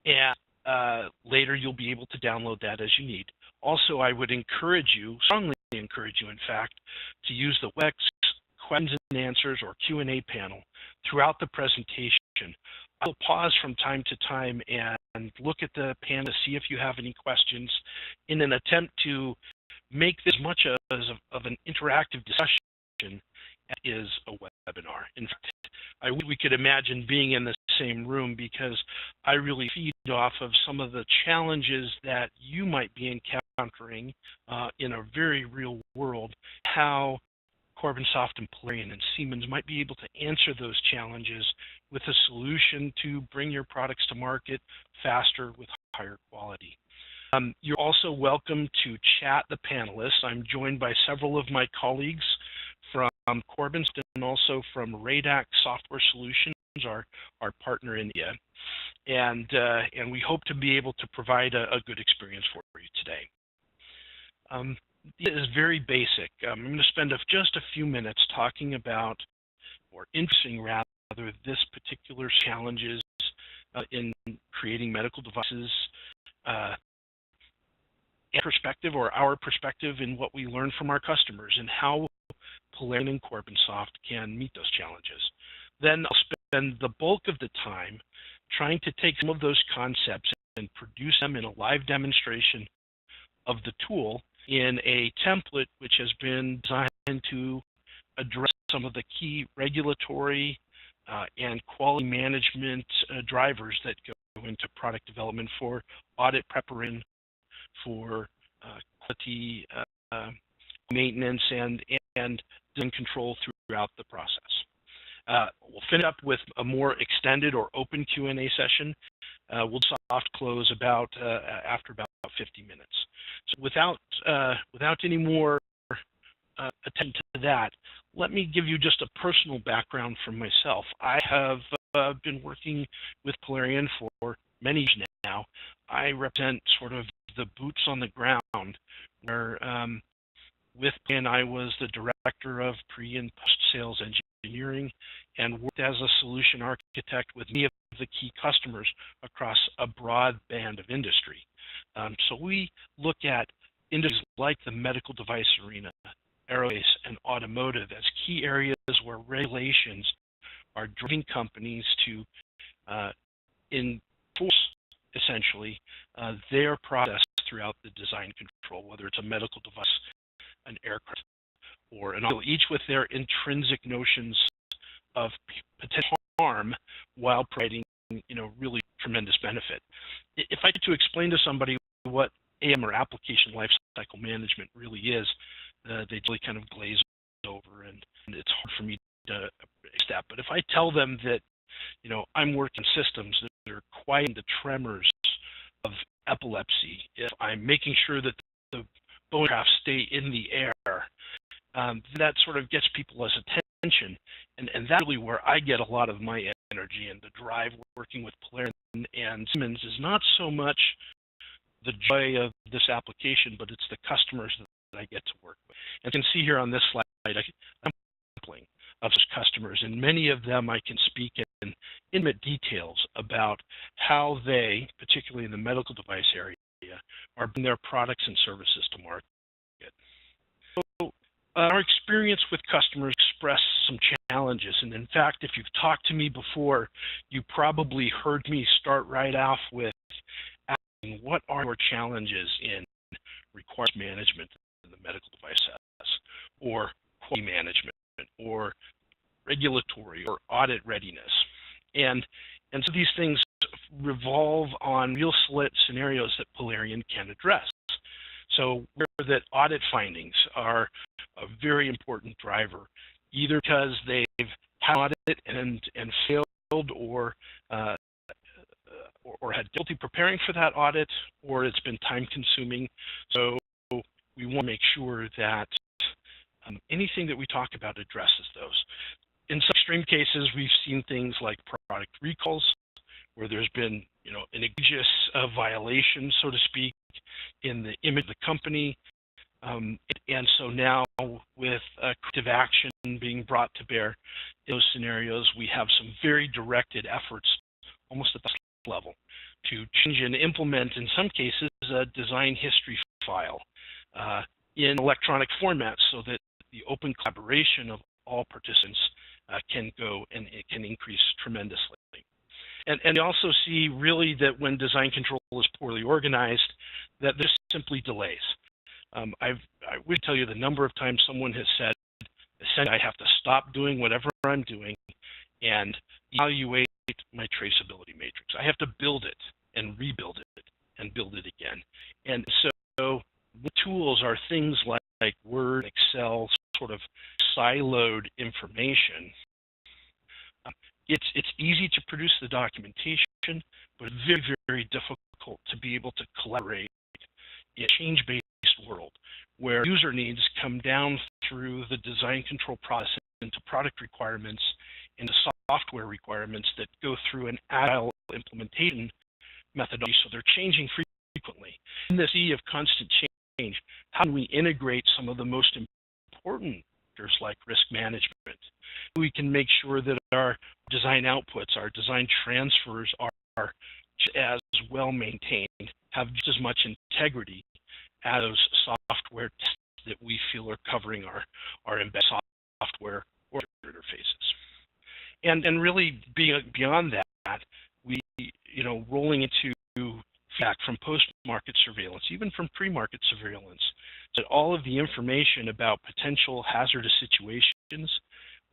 and later you'll be able to download that as you need. Also, I would encourage you, strongly encourage you, in fact, to use the WebEx questions and answers or Q&A panel throughout the presentation. I'll pause from time to time and look at the panel to see if you have any questions in an attempt to make this much of an interactive discussion as is a webinar. In fact, I wish we could imagine being in the same room, because I really feed off of some of the challenges that you might be encountering in a very real world, how CorbinSoft and Polarion and Siemens might be able to answer those challenges with a solution to bring your products to market faster with higher quality. You're also welcome to chat the panelists. I'm joined by several of my colleagues from CorbinSoft and also from Radac Software Solutions, our partner in India. And we hope to be able to provide a good experience for you today. It is very basic. I'm going to spend just a few minutes talking about, or introducing rather, this particular challenges in creating medical devices, perspective, or our perspective in what we learn from our customers, and how Polarion and CorbinSoft can meet those challenges. Then I'll spend the bulk of the time trying to take some of those concepts and produce them in a live demonstration of the tool in a template which has been designed to address some of the key regulatory and quality management drivers that go into product development for audit preparation, for quality maintenance, and design control throughout the process. We'll finish up with a more extended or open Q&A session. We'll soft close after about 50 minutes. So without any more attention to that, let me give you just a personal background from myself. I have been working with Polarion for many years now. I represent sort of the boots on the ground, where with Polarion I was the director of pre and post sales engineering and worked as a solution architect with many of the key customers across a broad band of industry. So we look at industries like the medical device arena, aerospace, and automotive as key areas where regulations are driving companies to enforce, essentially, their process throughout the design control, whether it's a medical device, an aircraft, or an auto, each with their intrinsic notions of potential harm while providing, really tremendous benefit. If I had to explain to somebody what AM, or application lifecycle management, really is, they really kind of glaze over, and it's hard for me to accept. But if I tell them that, I'm working systems that are quieting the tremors of epilepsy, if I'm making sure that the bone grafts stay in the air, that sort of gets people's attention, and that's really where I get a lot of my energy, and the drive working with Polarion and Siemens is not so much the joy of this application, but it's the customers that I get to work with. And you can see here on this slide, I'm sampling of those customers, and many of them I can speak in intimate details about how they, particularly in the medical device area, are bringing their products and services to market. So our experience with customers express some challenges, and in fact, if you've talked to me before, you probably heard me start right off with asking, what are your challenges in requirements management in the medical device space, or quality management, or regulatory or audit readiness? And so these things revolve on real scenarios that Polarion can address. So where that audit findings are a very important driver, either because they've had audit and failed, or had difficulty preparing for that audit, or it's been time consuming. So we want to make sure that anything that we talk about addresses those. In some extreme cases, we've seen things like product recalls, where there's been, an egregious violation, so to speak, in the image of the company. And so now, with corrective action being brought to bear in those scenarios, we have some very directed efforts, almost at the level to change and implement, in some cases, a design history file in electronic format so that the open collaboration of all participants can go and it can increase tremendously. And you also see really that when design control is poorly organized, that there's simply delays. I would tell you the number of times someone has said, essentially, I have to stop doing whatever I'm doing and evaluate my traceability matrix. I have to build it and rebuild it and build it again. And so the tools are things like Word, Excel, sort of siloed information. It's easy to produce the documentation, but very, very difficult to be able to collaborate in a change-based world where user needs come down through the design control process into product requirements, into software requirements that go through an agile implementation methodology, so they're changing frequently. In the sea of constant change, how do we integrate some of the most important factors like risk management? We can make sure that our design outputs, our design transfers are as well maintained, have just as much integrity as those software tests that we feel are covering our embedded software or interfaces. And really beyond that, we, rolling into feedback from post-market surveillance, even from pre-market surveillance, that all of the information about potential hazardous situations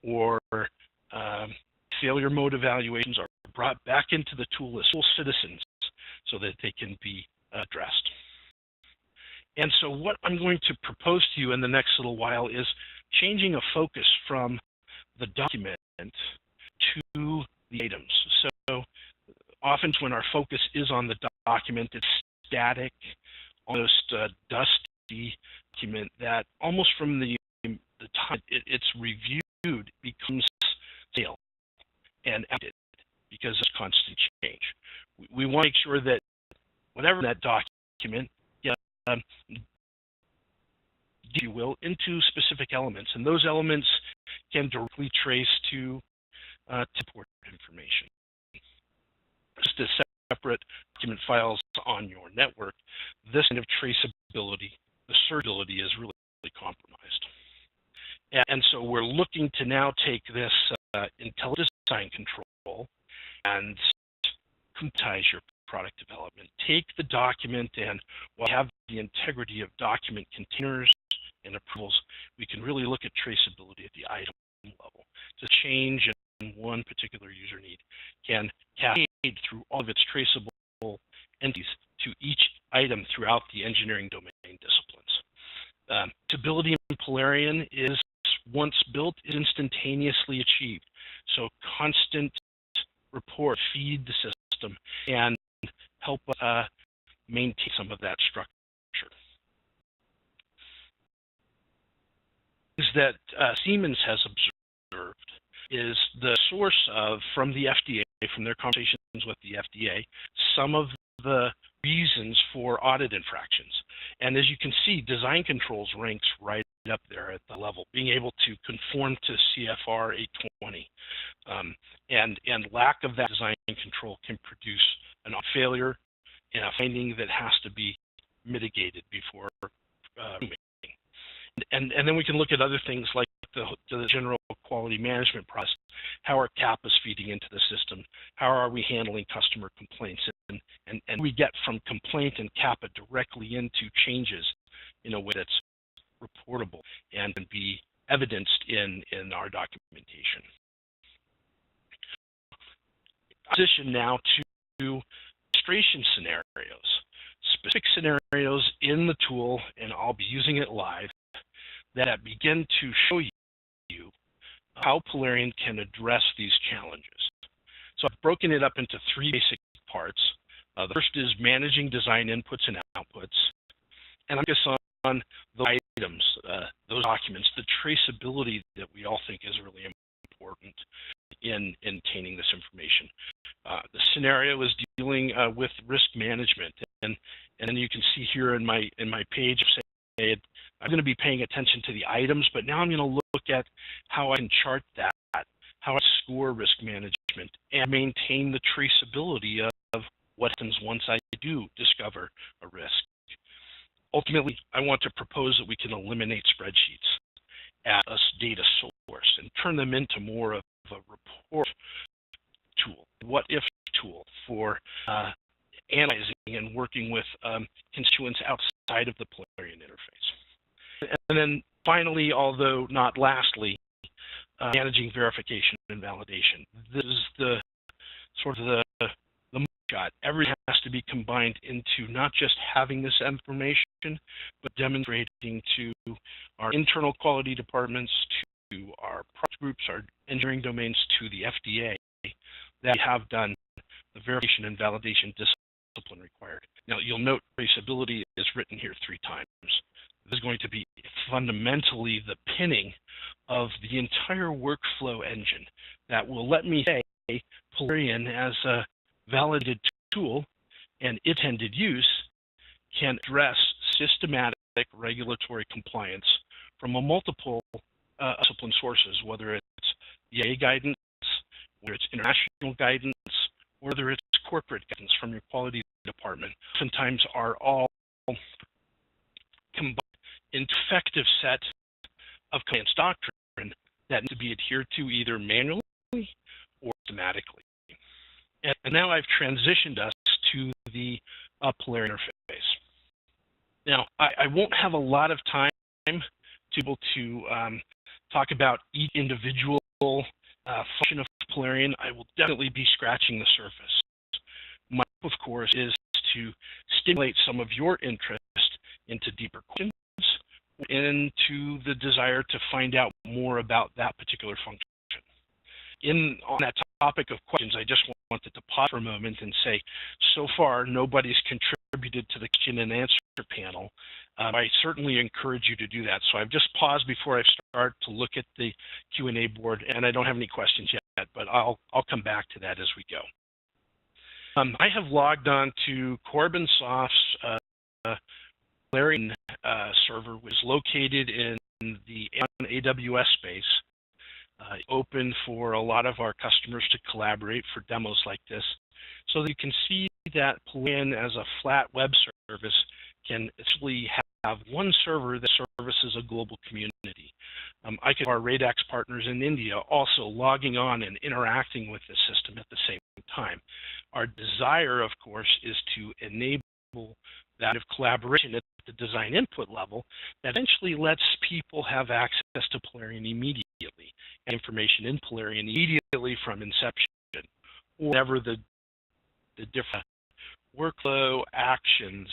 or failure mode evaluations are brought back into the tool as full citizens so that they can be addressed. And so what I'm going to propose to you in the next little while is changing a focus from the document to the items. So often when our focus is on the document, it's static, almost dusty document that almost from the time it's reviewed becomes stale and outdated because of constant change. We want to make sure that whatever that document, if you will, into specific elements, and those elements can directly trace to import information. Just as separate document files on your network, this kind of traceability, the searchability is really compromised. And so we're looking to now take this intelligent design control and computerize your product development. Take the document, and while we have the integrity of document containers and approvals, we can really look at traceability at the item level. To change in one particular user need can cascade through all of its traceable entities to each item throughout the engineering domain disciplines. Stability in Polarion is, once built, is instantaneously achieved. So constant report, feed the system, and help maintain some of that structure. Is that Siemens has observed is the source of, from the FDA, from their conversations with the FDA, some of the reasons for audit infractions. And as you can see, design controls ranks right up there at the level, being able to conform to CFR 820. And lack of that design control can produce an failure and a finding that has to be mitigated before moving. And then we can look at other things like the general quality management process. How are CAPAs feeding into the system? How are we handling customer complaints? And we get from complaint and CAPA directly into changes in a way that's reportable and can be evidenced in our documentation. Transition now to demonstration scenarios, specific scenarios in the tool, and I'll be using it live, that begin to show you how Polarion can address these challenges. So I've broken it up into three basic parts. The first is managing design inputs and outputs, and I'm focused on those items, those documents, the traceability that we all think is really important in obtaining this information. The scenario is dealing with risk management, and then you can see here in my page, say I'm going to be paying attention to the items, but now I'm going to look at how I can chart that, how I score risk management, and maintain the traceability of what happens once I do discover a risk. Ultimately, I want to propose that we can eliminate spreadsheets as a data source and turn them into more of a report tool, what-if tool for analyzing and working with constituents outside of the Polarion interface. And then finally, although not lastly, managing verification and validation. This is the sort of the shot. Everything has to be combined into not just having this information, but demonstrating to our internal quality departments, to our product groups, our engineering domains, to the FDA, that we have done the verification and validation discipline required. Now, you'll note traceability is written here 3 times. This is going to be fundamentally the pinning of the entire workflow engine that will let me say Polarion as a validated tool and intended use can address systematic regulatory compliance from a multiple discipline sources, whether it's EA guidance, whether it's international guidance, or whether it's corporate guidance from your quality department. Oftentimes are all combined into effective set of compliance doctrine that needs to be adhered to either manually or systematically. And now I've transitioned us to the Polarion interface. Now, I won't have a lot of time to be able to talk about each individual function of Polarion. I will definitely be scratching the surface. My hope, of course, is to stimulate some of your interest into deeper questions, into the desire to find out more about that particular function. On that topic of questions, I just wanted to pause for a moment and say, so far, nobody's contributed to the question and answer panel. I certainly encourage you to do that. So I've just paused before I start to look at the Q&A board, and I don't have any questions yet, but I'll come back to that as we go. I have logged on to Corbin Soft's Polarion server, which is located in the AWS space. Open for a lot of our customers to collaborate for demos like this. So that you can see that Polarion as a flat web service can actually have one server that services a global community. I could have our Radex partners in India also logging on and interacting with the system at the same time. Our desire, of course, is to enable that of collaboration at the design input level that eventually lets people have access to Polarion immediately, and information in Polarion immediately from inception, or whatever the different workflow actions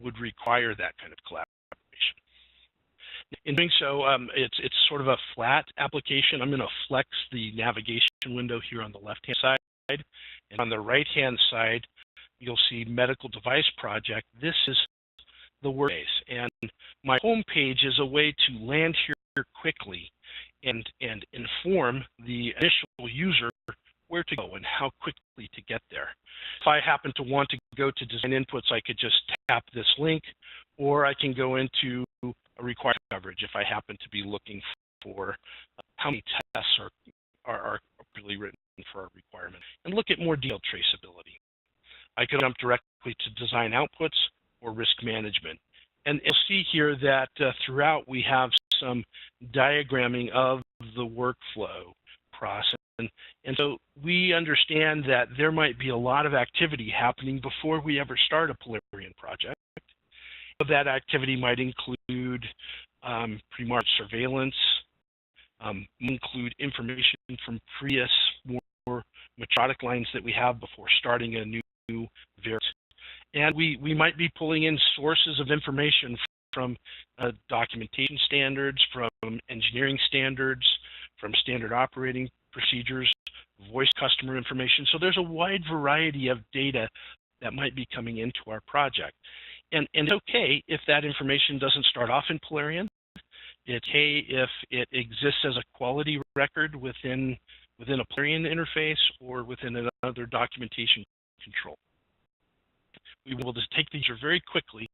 would require that kind of collaboration. In doing so, it's sort of a flat application. I'm going to flex the navigation window here on the left-hand side, and on the right-hand side, you'll see Medical Device Project. This is the workspace, and my home page is a way to land here quickly and inform the initial user where to go and how quickly to get there. If I happen to want to go to design inputs, I could just tap this link, or I can go into a required coverage if I happen to be looking for how many tests are appropriately written for our requirement, and look at more detailed traceability. I could jump directly to design outputs or risk management. And you'll see here that throughout we have some diagramming of the workflow process. And so we understand that there might be a lot of activity happening before we ever start a Polarion project. That activity might include pre-market surveillance, include information from previous more Mechatronic lines that we have before starting a new variant. And we might be pulling in sources of information from documentation standards, from engineering standards, from standard operating procedures, voice customer information. So there's a wide variety of data that might be coming into our project. And it's okay if that information doesn't start off in Polarion. It's okay if it exists as a quality record within a Polarion interface or within another documentation control. We will just take these very quickly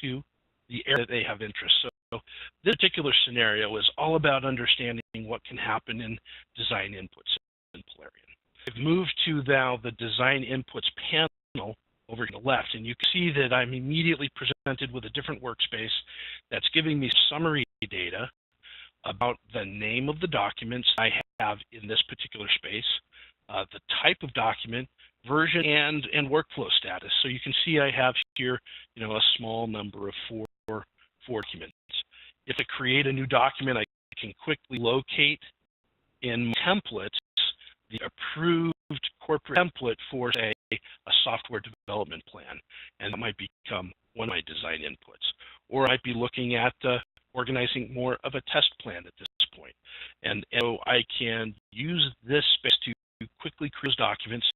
to the area that they have interest. So this particular scenario is all about understanding what can happen in design inputs in Polarion. I've moved to now the design inputs panel over to the left, and you can see that I'm immediately presented with a different workspace that's giving me summary data about the name of the documents I have in this particular space, the type of document, version, and workflow status. So you can see I have here, a small number of four documents. If I create a new document, I can quickly locate in my templates the approved corporate template for, say, a software development plan, and that might become one of my design inputs. Or I might be looking at organizing more of a test plan at this point. And so I can use this space to quickly create documents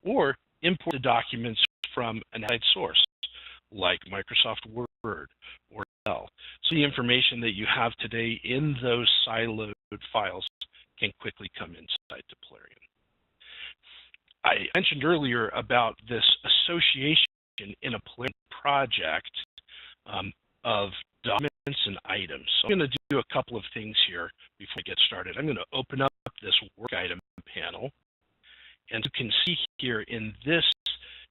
or import the documents from an outside source, like Microsoft Word or Excel. So the information that you have today in those siloed files can quickly come inside to Polarion. I mentioned earlier about this association in a Polarion project of documents and items. So I'm going to do a couple of things here before I get started. I'm going to open up this work item panel, and you can see here in this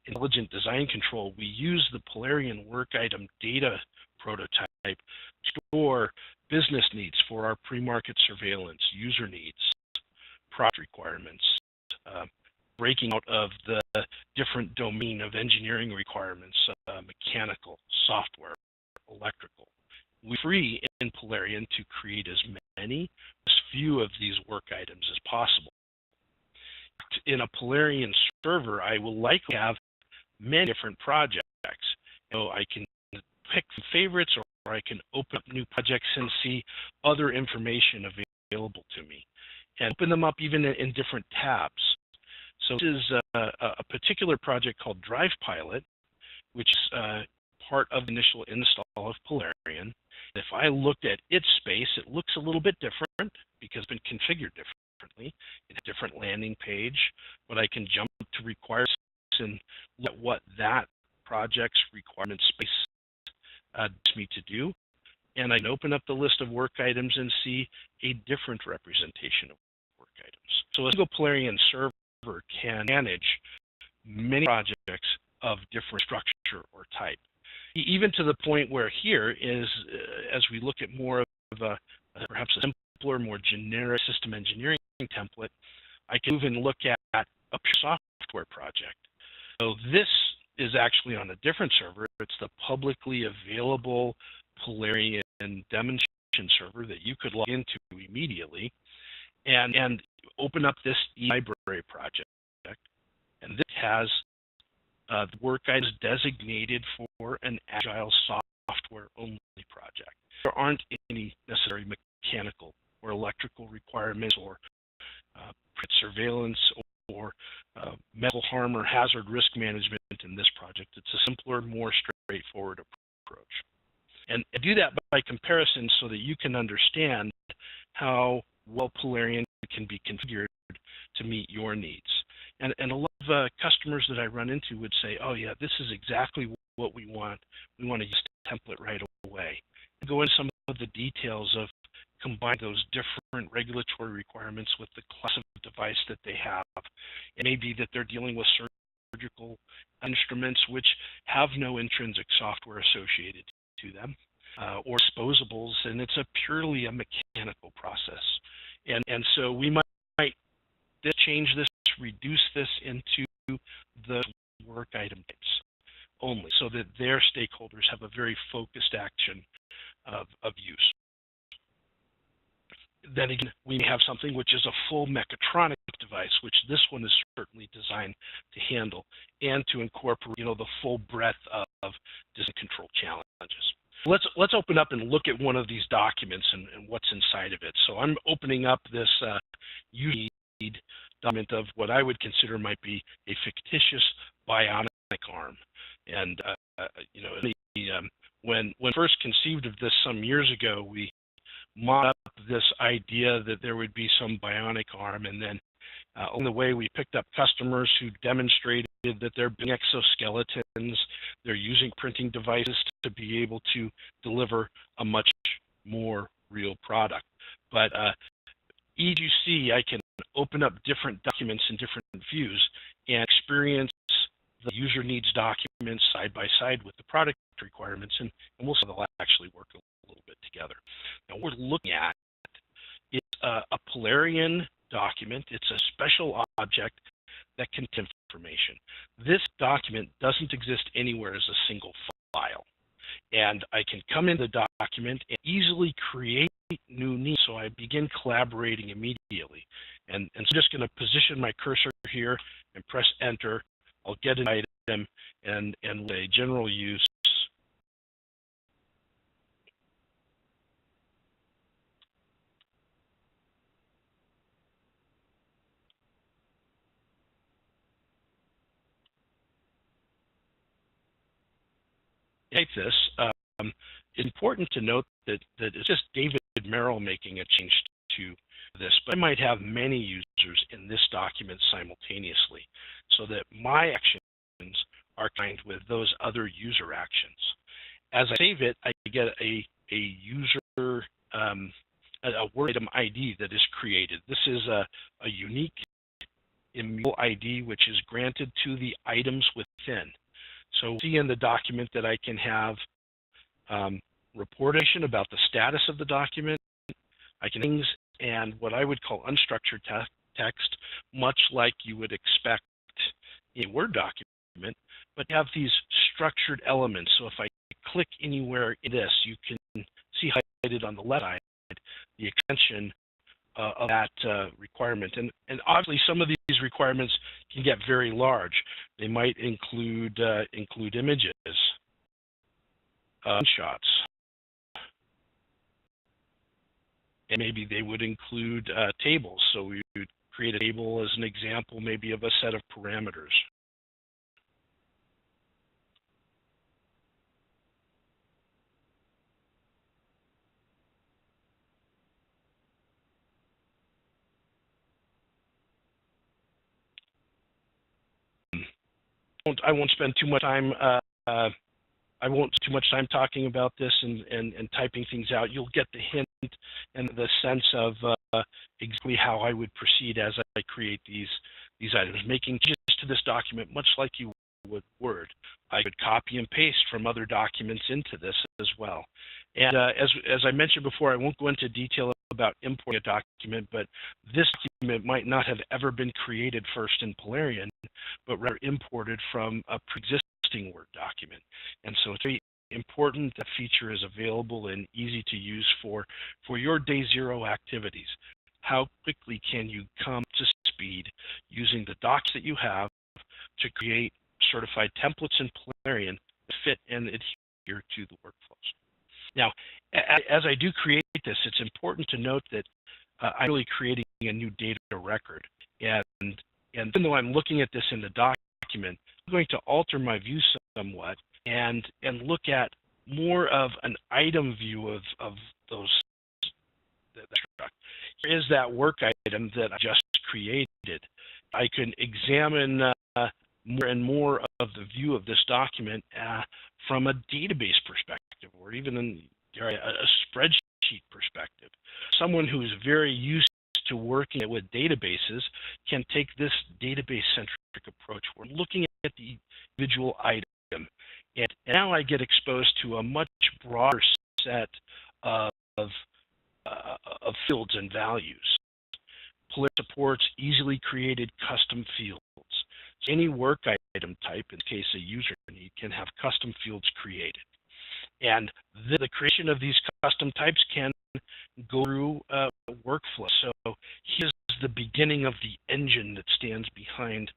intelligent design control, we use the Polarion work item data prototype to store business needs for our pre-market surveillance, user needs, product requirements, breaking out of the different domain of engineering requirements, mechanical, software, electrical. We're free in Polarion to create as many, as few of these work items as possible. In a Polarion server, I will likely have many different projects. I can pick favorites, or I can open up new projects and see other information available to me, and open them up even in different tabs. So this is a particular project called Drive Pilot, which is part of the initial install of Polarion. If I looked at its space, it looks a little bit different because it's been configured differently. It's a different landing page, but I can jump to requirements and look at what that project's requirement space asks me to do. And I can open up the list of work items and see a different representation of work items. So a single Polarion server can manage many projects of different structure or type, even to the point where here is, as we look at more of perhaps a simpler, more generic system engineering template, I can move and look at a software project. So this is actually on a different server. It's the publicly available Polarion demonstration server that you could log into immediately and open up this library project. And this has the work items designated for an agile software only project. There aren't any necessary mechanical or electrical requirements or surveillance or medical harm or hazard risk management in this project. It's a simpler, more straightforward approach. And I do that by comparison so that you can understand how well Polarion can be configured to meet your needs. And a lot of customers that I run into would say, oh yeah, this is exactly what we want. We want to use the template right away. And go into some of the details of combine those different regulatory requirements with the class of device that they have. It may be that they're dealing with surgical instruments which have no intrinsic software associated to them, or disposables, and it's purely a mechanical process. And so we might change this, reduce this into the work item types only, so that their stakeholders have a very focused action of use. Then again, we may have something which is a full mechatronic device, which this one is certainly designed to handle and to incorporate, the full breadth of design control challenges. Let's open up and look at one of these documents and what's inside of it. So I'm opening up this user need document of what I would consider might be a fictitious bionic arm. And when first conceived of this some years ago, we mocked up this idea that there would be some bionic arm, and then on the way we picked up customers who demonstrated that they're building exoskeletons, they're using printing devices to be able to deliver a much more real product. But eDHF, I can open up different documents in different views and experience the user needs documents side by side with the product requirements, and we'll see they'll actually work a little bit together. Now, what we're looking at is a Polarion document. It's a special object that contains information. This document doesn't exist anywhere as a single file. And I can come into the document and easily create new needs. So I begin collaborating immediately. And so I'm just going to position my cursor here and press enter. I'll get an item and with a general use. Like this, it's important to note that it's just David Merrill making a change to this, but I might have many users in this document simultaneously, so that my actions are aligned with those other user actions. As I save it, I get a user, a word item ID that is created. This is a unique immutable ID which is granted to the items within. So see in the document that I can have reportation about the status of the document. I can things and what I would call unstructured text, much like you would expect in a Word document, but have these structured elements. So if I click anywhere in this, you can see highlighted on the left side the extension of that requirement. And obviously some of these requirements can get very large. They might include images, shots, and maybe they would include tables. So we would create a table as an example, maybe of a set of parameters. I won't spend too much time. I won't too much time talking about this and typing things out. You'll get the hint and the sense of exactly how I would proceed as I create these items, making changes to this document much like you would Word. I could copy and paste from other documents into this as well. And as I mentioned before, I won't go into detail about importing a document, but this document might not have ever been created first in Polarion, but rather imported from a pre-existing Word document. And so it's very important that feature is available and easy to use for your day zero activities. How quickly can you come to speed using the docs that you have to create certified templates in Polarion that fit and adhere to the workflows? Now, as I do create this, it's important to note that I'm really creating a new data record. And even though I'm looking at this in the document, I'm going to alter my view somewhat and look at more of an item view of those. Here is that work item that I just created. I can examine more and more of the view of this document from a database perspective, or even a spreadsheet perspective. Someone who is very used to working with databases can take this database-centric approach. We're looking at the individual item, and now I get exposed to a much broader set of fields and values. Polarion supports easily created custom fields. So any work item type, in the case a user need, can have custom fields created. And the creation of these custom types can go through workflow. So here's the beginning of the engine that stands behind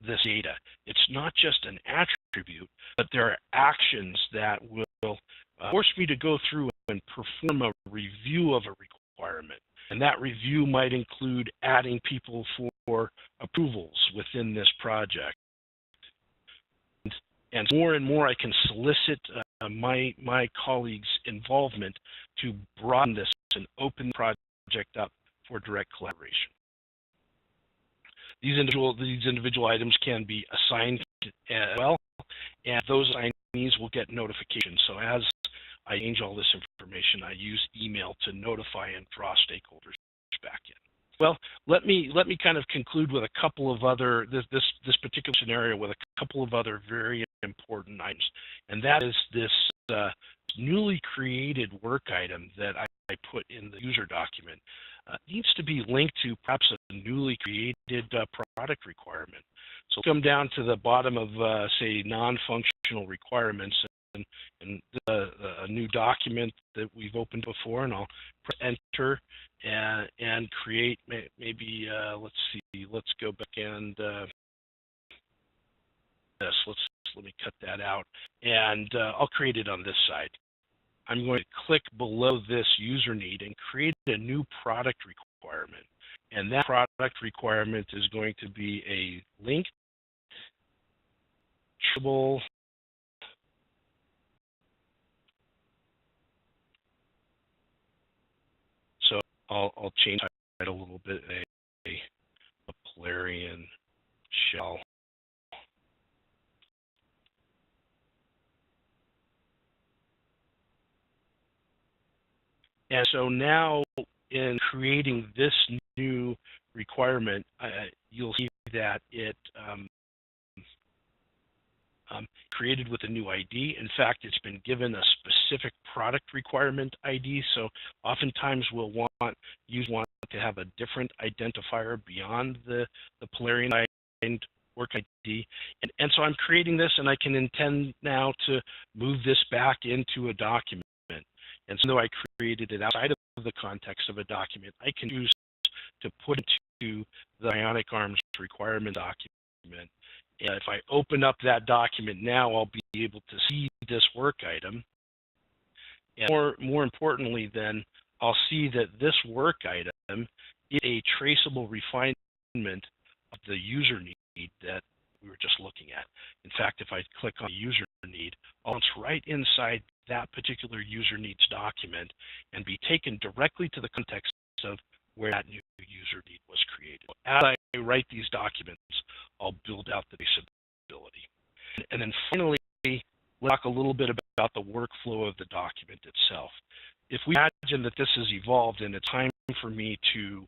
this data. It's not just an attribute, but there are actions that will force me to go through and perform a review of a requirement. And that review might include adding people for approvals within this project. And more and more I can solicit my colleagues' involvement to broaden this and open the project up for direct collaboration. These individual items can be assigned as well, and those assignees will get notifications. So as I change all this information, I use email to notify and draw stakeholders back in. Well, let me kind of conclude with a couple of other this particular scenario with a couple of other very important items, and that is this newly created work item that I put in the user document needs to be linked to perhaps a newly created product requirement. So come down to the bottom of say non-functional requirements and a new document that we've opened before, and I'll press enter and create maybe let's see, let's go back and let me cut that out, and I'll create it on this side. I'm going to click below this user need and create a new product requirement, and that product requirement is going to be a linked traceable I'll change it a little bit, a Polarion shell. And so now in creating this new requirement, you'll see that it created with a new ID. In fact, it's been given a specific product requirement ID. So oftentimes we'll want to have a different identifier beyond the Polarion work ID. And so I'm creating this, and I can intend now to move this back into a document. And so though I created it outside of the context of a document, I can choose to put it into the Ionic Arms requirement document. And if I open up that document now, I'll be able to see this work item. And more importantly, then, I'll see that this work item is a traceable refinement of the user need that we were just looking at. In fact, if I click on user need, I'll bounce right inside that particular user needs document and be taken directly to the context of where that new user need was created. As I write these documents, I'll build out the traceability. And then finally, we'll talk a little bit about the workflow of the document itself. If we imagine that this has evolved and it's time for me to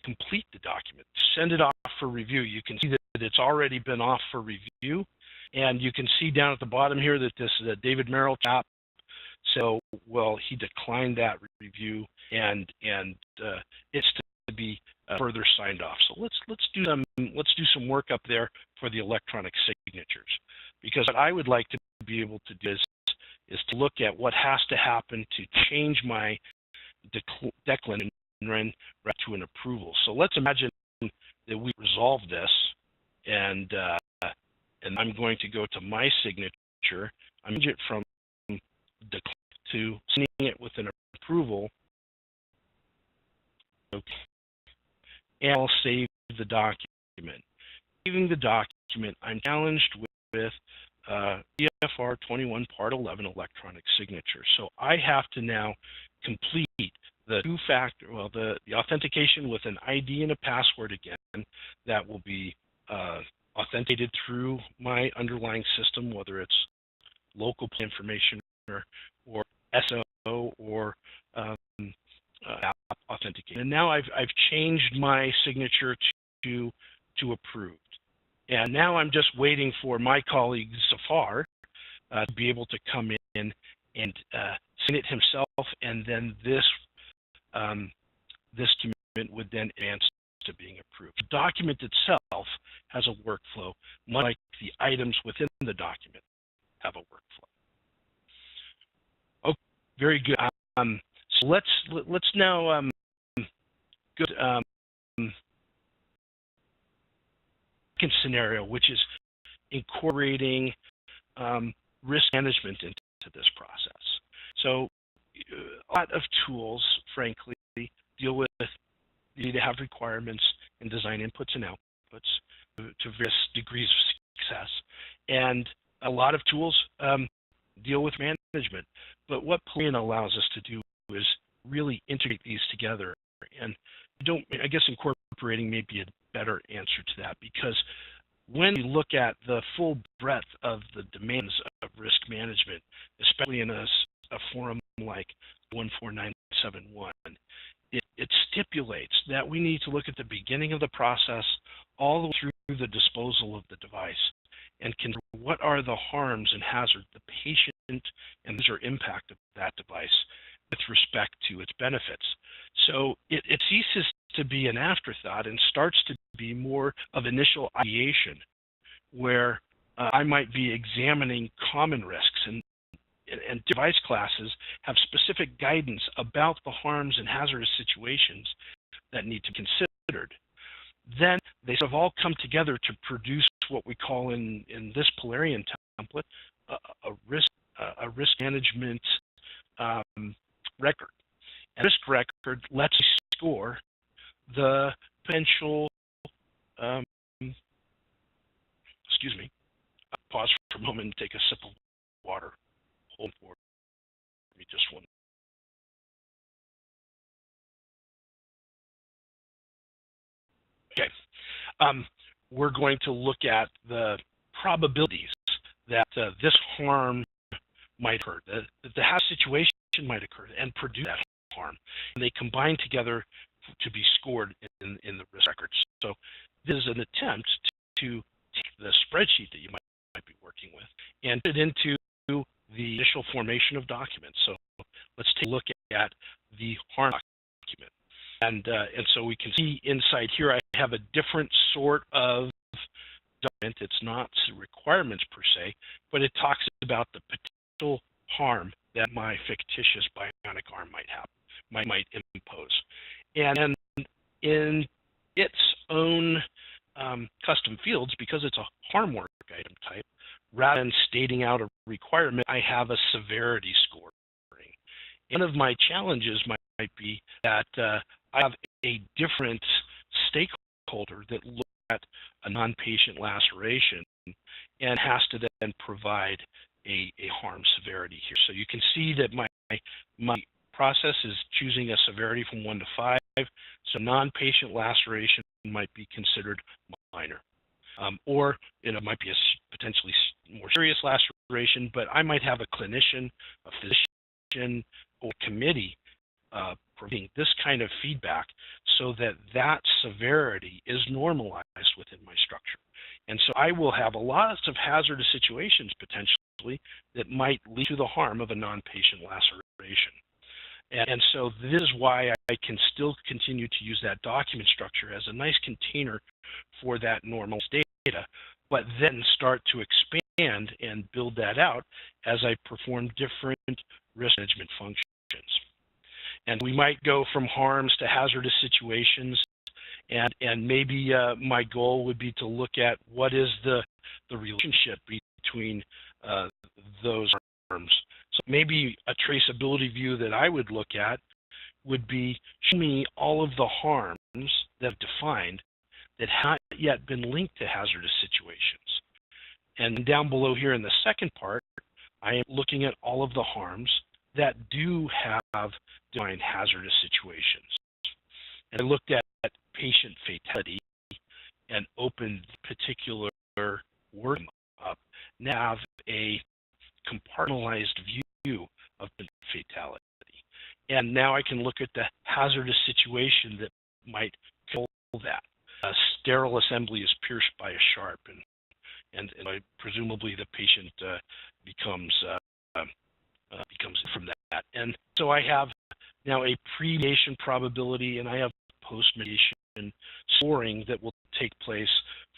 complete the document, send it off for review, you can see that it's already been off for review. And you can see down at the bottom here that this is a David Merrill chap. So, well, he declined that review, and it's to be further signed off. So let's do some work up there for the electronic signatures, because what I would like to be able to do is to look at what has to happen to change my decline to an approval. So let's imagine that we resolve this, and I'm going to go to my signature. I'm going to change it from decline to sending it with an approval. Okay. And I'll save the document. Saving the document, I'm challenged with EFR 21 Part 11 electronic signature. So I have to now complete the two-factor, well, the authentication with an ID and a password again. That will be authenticated through my underlying system, whether it's local information or SO or app authentication. And now I've changed my signature to approved. And now I'm just waiting for my colleague Zafar to be able to come in and sign it himself, and then this document would then advance to being approved. The document itself has a workflow, much like the items within the document have a workflow. Okay, very good. So let's now go to second scenario, which is incorporating risk management into this process. So a lot of tools, frankly, deal with you need to have requirements and design inputs and outputs to various degrees of success. And a lot of tools deal with management. But what Polarion allows us to do is really integrate these together. And I guess incorporating may be a better answer to that, because when you look at the full breadth of the demands of risk management, especially in a forum like 14971, it stipulates that we need to look at the beginning of the process all the way through the disposal of the device and consider what are the harms and hazards the patient and user impact of that device with respect to its benefits. So it ceases to be an afterthought and starts to be more of initial ideation, where I might be examining common risks, and device classes have specific guidance about the harms and hazardous situations that need to be considered. Then they sort of all come together to produce what we call in this Polarion template a risk management record. And risk record lets you score the potential. Excuse me. I'll pause for a moment and take a sip of water. Hold for me just one. Okay. We're going to look at the probabilities that this harm might occur, that the hazard situation might occur and produce that harm. And they combine together to be scored in the risk records. So this is an attempt to take the spreadsheet that you might be working with and put it into the initial formation of documents. So let's take a look at the harm document. And so we can see inside here I have a different sort of document. It's not requirements per se, but it talks about the potential harm that my fictitious bionic arm might impose. And in its own custom fields, because it's a harm work item type, rather than stating out a requirement, I have a severity scoring. One of my challenges might be that I have a different stakeholder that looks at a non-patient laceration and has to then provide a harm severity here. So you can see that my process is choosing a severity from 1 to 5. So non-patient laceration might be considered minor. Or it might be a potentially more serious laceration, but I might have a clinician, a physician, or committee providing this kind of feedback so that that severity is normalized within my structure. And so I will have a lot of hazardous situations potentially that might lead to the harm of a non-patient laceration. And so this is why I can still continue to use that document structure as a nice container for that normal data, but then start to expand and build that out as I perform different risk management functions. And we might go from harms to hazardous situations, and maybe my goal would be to look at what is the relationship between those harms. So maybe a traceability view that I would look at would be show me all of the harms that I've defined that have not yet been linked to hazardous situations. And down below here in the second part, I am looking at all of the harms that do have defined hazardous situations. And I looked at patient fatality and opened particular wording up. Now I have a compartmentalized view of fatality. And now I can look at the hazardous situation that might kill that. A sterile assembly is pierced by a sharp, and presumably the patient becomes from that. And so I have now a pre-mitigation probability, and I have post-mitigation scoring that will take place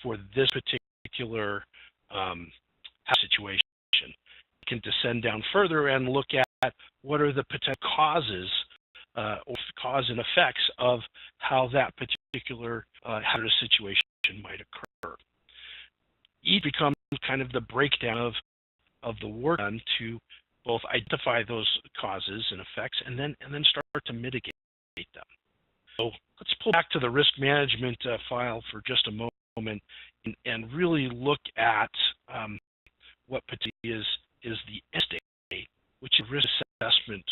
for this particular situation. I can descend down further and look at what are the potential causes or cause and effects of how that particular hazardous situation might occur. Each becomes kind of the breakdown of the work done to both identify those causes and effects and then start to mitigate them. So let's pull back to the risk management file for just a moment and really look at what is the end state, which is risk assessment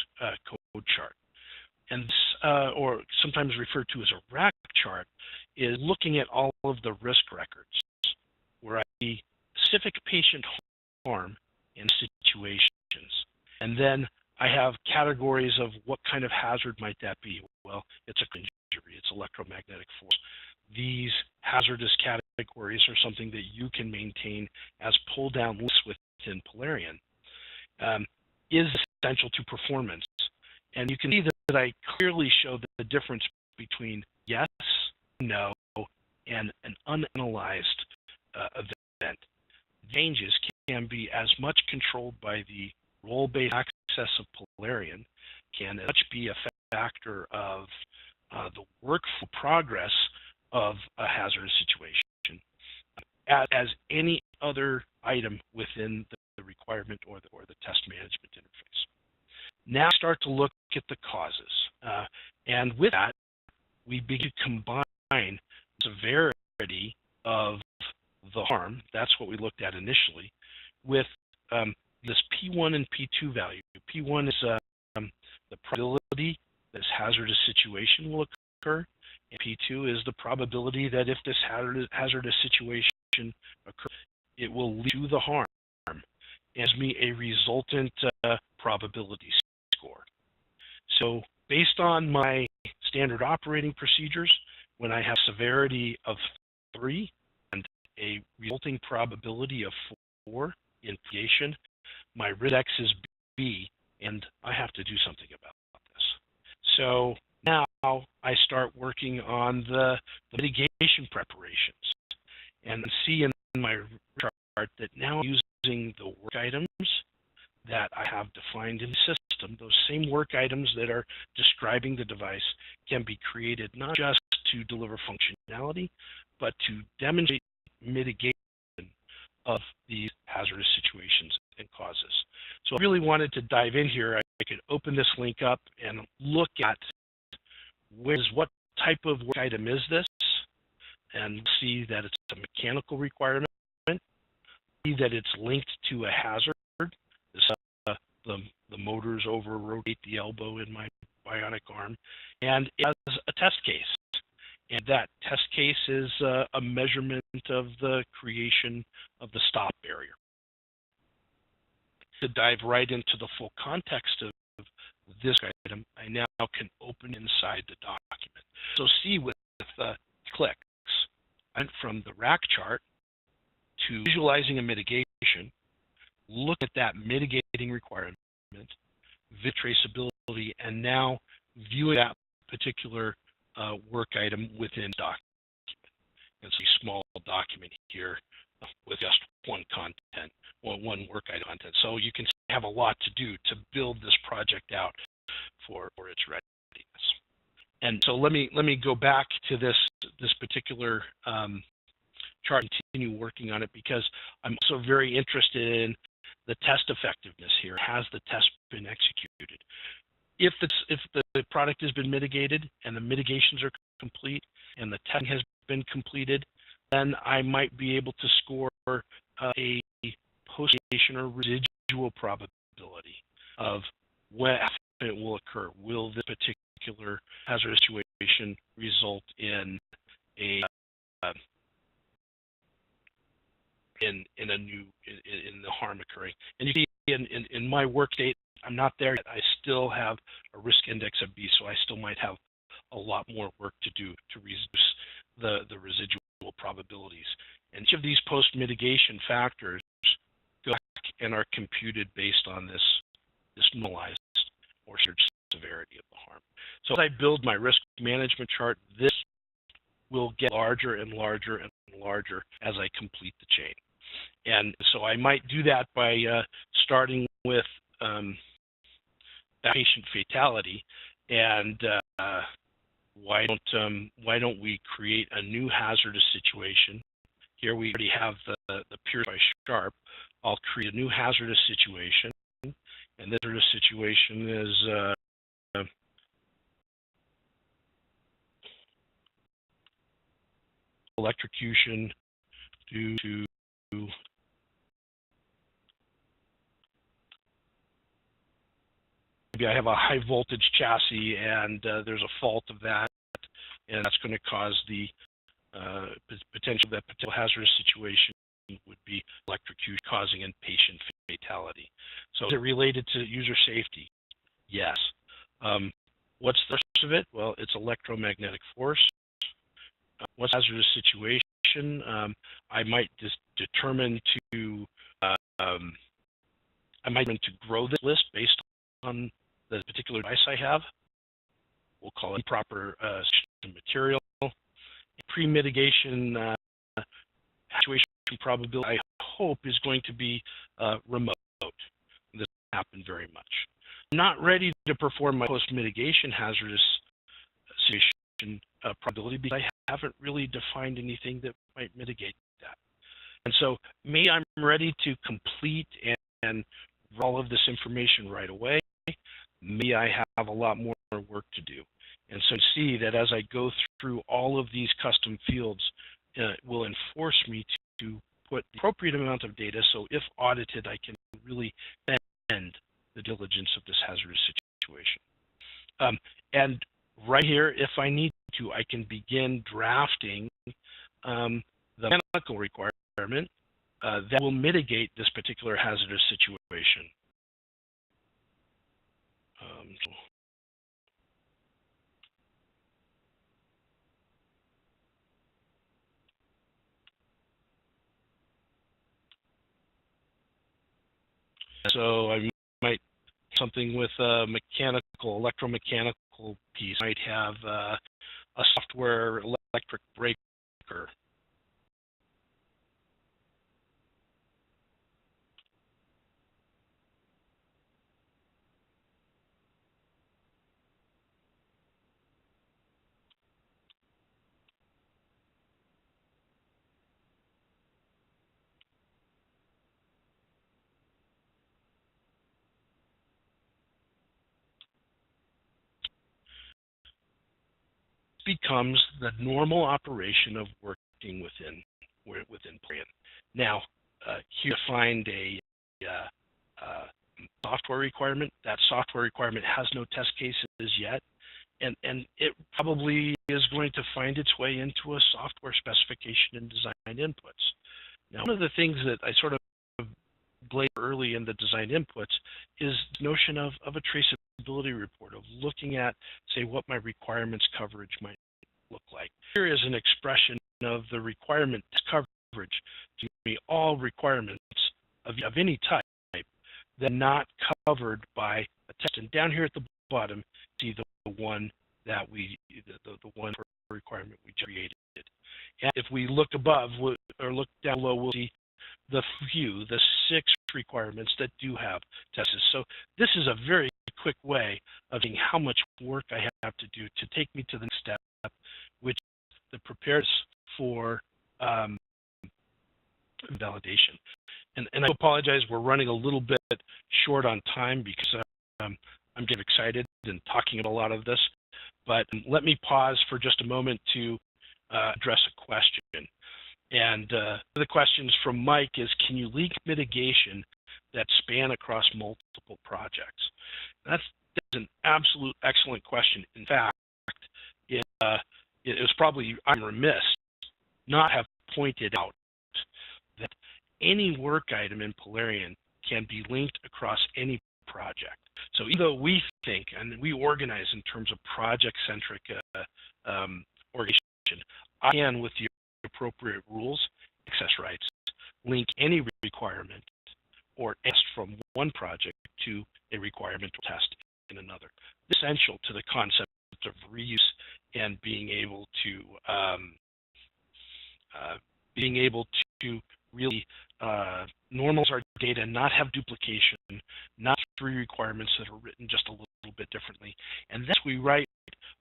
code chart. And this, or sometimes referred to as a RAC chart, is looking at all of the risk records where I see specific patient harm in situations. And then I have categories of what kind of hazard might that be, well, it's a injury, it's electromagnetic force. These hazardous categories are something that you can maintain as pull-down lists within Polarion. Is essential to performance. And you can see that I clearly show the difference between yes, no, and an unanalyzed event. Changes can be as much controlled by the role-based access of Polarion, can as much be a factor of the workflow progress of a hazardous situation as any other item within the requirement or the test management interface. Now start to look at the causes. And with that, we begin to combine severity of the harm, that's what we looked at initially, with this P1 and P2 value. P1 is the probability this hazardous situation will occur, and P2 is the probability that if this hazardous situation occurs, it will lead to the harm, and gives me a resultant probability score. So based on my standard operating procedures, when I have severity of 3 and a resulting probability of 4 in mitigation, my risk index is B, and I have to do something about this. So now I start working on the mitigation preparations, and see in my chart that now I'm using the work items that I have defined in the system. Those same work items that are describing the device can be created not just to deliver functionality, but to demonstrate mitigation of these hazardous situations and causes. So I really wanted to dive in here. I could open this link up and look at what type of work item is this, and see that it's a mechanical requirement, see that it's linked to a hazard. This, the motors over-rotate the elbow in my bionic arm, and it has a test case. And that test case is a measurement of the creation of the stop barrier. To dive right into the full context of this item, I now can open inside the document. So see with clicks, I went from the rack chart to visualizing a mitigation, look at that mitigating requirement, via traceability, and now viewing that particular work item within document. It's a small document here with just one content, or one work item content. So you can have a lot to do to build this project out for its readiness. And so let me go back to this particular chart and continue working on it, because I'm also very interested in the test effectiveness here. Has the test been executed? If the product has been mitigated and the mitigations are complete and the testing has been completed, then I might be able to score a post-mitigation or residual probability of when it will occur. Will this particular hazardous situation result in a in the harm occurring? And you see in my work state, I'm not there yet. I still have a risk index of B, so I still might have a lot more work to do to reduce the residual probabilities. And each of these post-mitigation factors go back and are computed based on this normalized or severity of the harm. So as I build my risk management chart, this will get larger and larger and larger as I complete the chain. And so I might do that by starting with patient fatality, and why don't we create a new hazardous situation? Here we already have the Purify Sharp. I'll create a new hazardous situation, and this hazardous situation is electrocution due to maybe I have a high voltage chassis and there's a fault of that, and that's going to cause the potential hazardous situation would be electrocution causing inpatient fatality. So is it related to user safety? Yes. What's the source of it? Well, it's electromagnetic force. What's the hazardous situation? I might just determine to grow this list based on the particular device I have. We'll call it improper material. Pre-mitigation situation probability, I hope, is going to be remote. This doesn't happen very much. I'm not ready to perform my post-mitigation hazardous situation probability because I haven't really defined anything that might mitigate that. And so maybe I'm ready to complete and all of this information right away. Maybe I have a lot more work to do. And so see that as I go through all of these custom fields, it will enforce me to put the appropriate amount of data, so if audited, I can really bend the diligence of this hazardous situation. And right here, if I need to, I can begin drafting the mechanical requirement that will mitigate this particular hazardous situation. So I might something with a electromechanical piece. I might have a software electric breaker. Becomes the normal operation of working within Polarion. Now, here you find a software requirement. That software requirement has no test cases yet, and it probably is going to find its way into a software specification and design inputs. Now, one of the things that I sort of blame early in the design inputs is the notion of a traceability report, of looking at, say, what my requirements coverage might look like. Here is an expression of the requirement coverage to be all requirements of any type that are not covered by a test. And down here at the bottom, see the one that the one requirement we created. And if we look above or look down below, we'll see the 6 requirements that do have tests. So this is a very quick way of seeing how much work I have to do to take me to the next step, which the prepares for validation. And I apologize, we're running a little bit short on time because I'm getting excited and talking about a lot of this. But let me pause for just a moment to address a question. And the questions from Mike is, can you link mitigation that span across multiple projects? That's an absolute excellent question. In fact, it was probably, I'm remiss not have pointed out that any work item in Polarion can be linked across any project. So even though we think and we organize in terms of project-centric organization, I can, with the appropriate rules, access rights, link any requirement or test from one project to a requirement or test in another. This is essential to the concept of reuse and being able to really normalize our data, not have duplication, not 3 requirements that are written just a little bit differently. And then we write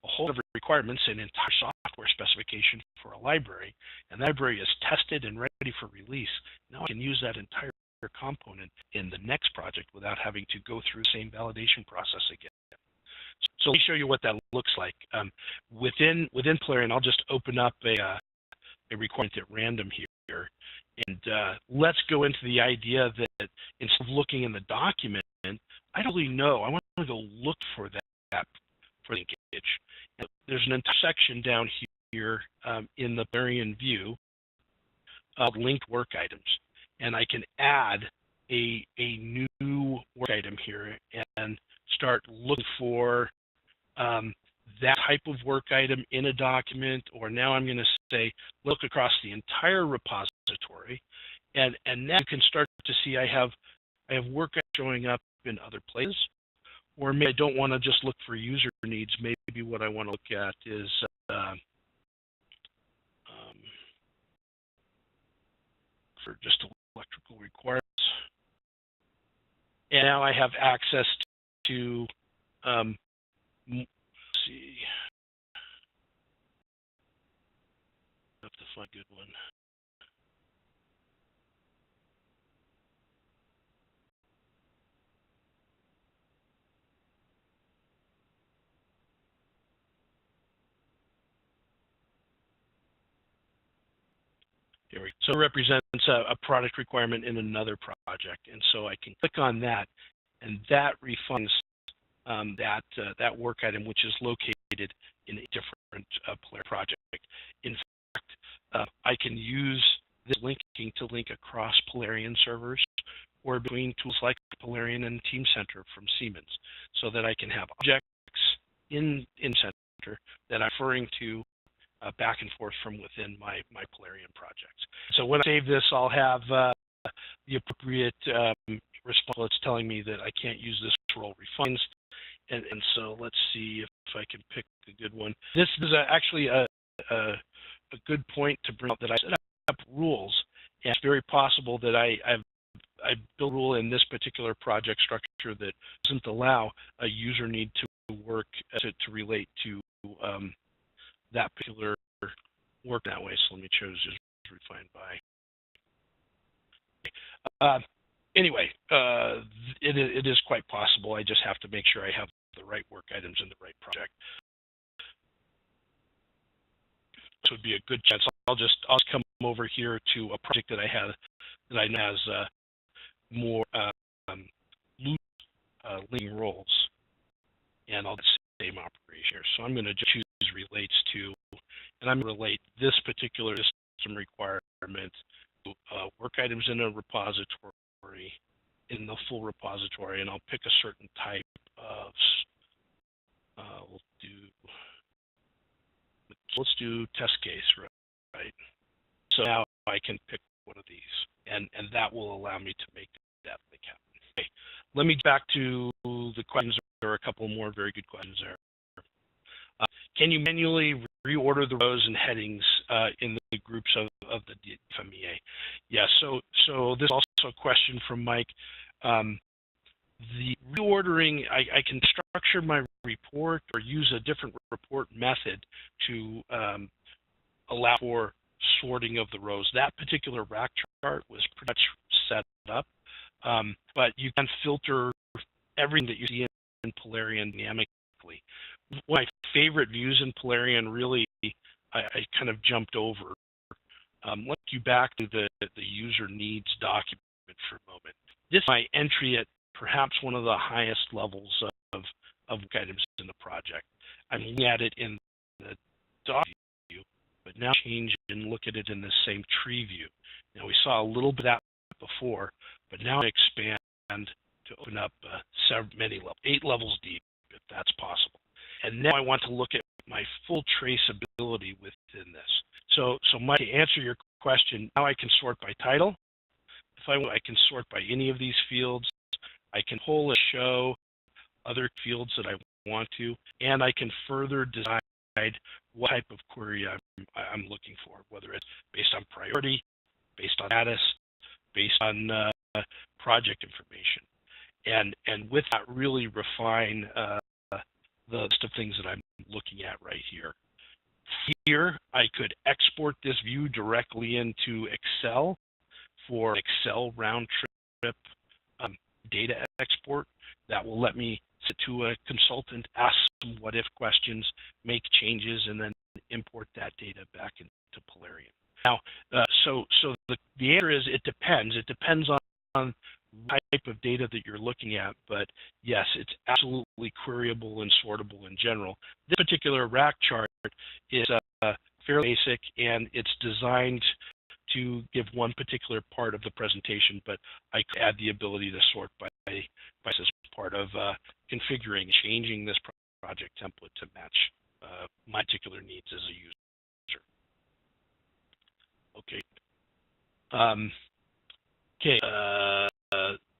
a whole lot of requirements in an entire software specification for a library, and the library is tested and ready for release. Now I can use that entire component in the next project without having to go through the same validation process again. So let me show you what that looks like. Within Polarion, I'll just open up a requirement at random here. And let's go into the idea that instead of looking in the document, I don't really know. I want to go look for that for the linkage. And there's an intersection down here in the Polarion view of linked work items. And I can add a new work item here and start looking for that type of work item in a document, or now I'm going to say look across the entire repository, and now you can start to see I have work showing up in other places, or maybe I don't want to just look for user needs. Maybe what I want to look at is for just electrical requirements, and now I have access to let's see. I have to find a good one. Here we go. So it represents a product requirement in another project, and so I can click on that, and that refines that work item, which is located in a different Polarion project. In fact, I can use this linking to link across Polarion servers or between tools like Polarion and Teamcenter from Siemens, so that I can have objects in Center that I'm referring to back and forth from within my Polarion projects. So when I save this, I'll have the appropriate response. It's telling me that I can't use this role refines, and so let's see if I can pick a good one. This is actually a good point to bring up, that I set up rules, and it's very possible that I built a rule in this particular project structure that doesn't allow a user need to work to relate to that particular work that way. So let me choose just refined by. Anyway, it is quite possible. I just have to make sure I have the right work items in the right project. This would be a good chance. I'll just come over here to a project that I have that I know has more loose linking roles, and I'll do the same operation here. So I'm going to just choose relates to, and I'm going to relate this particular system requirement to work items in a repository, in the full repository, and I'll pick a certain type of, let's do test case, right? So now I can pick one of these, and that will allow me to make that link happen. Okay. Let me get back to the questions. There are a couple more very good questions there. Can you manually reorder the rows and headings in the groups of the FMEA? Yeah, so this is also a question from Mike. The reordering, I can structure my report or use a different report method to allow for sorting of the rows. That particular rack chart was pretty much set up, but you can filter everything that you see in Polarion dynamically. One of my favorite views in Polarion, really, I kind of jumped over. Let's go back to the user needs document for a moment. This is my entry at perhaps one of the highest levels of items in the project. I'm looking at it in the doc view, but now change and look at it in the same tree view. Now we saw a little bit of that before, but now I expand to open up many levels, 8 levels deep, if that's possible. And now I want to look at my full traceability within this. So Mike, to answer your question, now I can sort by title. If I can sort by any of these fields. I can pull and show other fields that I want to, and I can further decide what type of query I'm looking for, whether it's based on priority, based on status, based on project information, and with that really refine the list of things that I'm looking at right here. Here, I could export this view directly into Excel for Excel round trip data export. That will let me sit to a consultant, ask some what-if questions, make changes, and then import that data back into Polarion. Now, so the answer is it depends. It depends on the type of data that you're looking at, but yes, it's absolutely queryable and sortable in general. This particular rack chart is fairly basic, and it's designed to give one particular part of the presentation, but I could add the ability to sort by as part of configuring, changing this project template to match my particular needs as a user. Okay.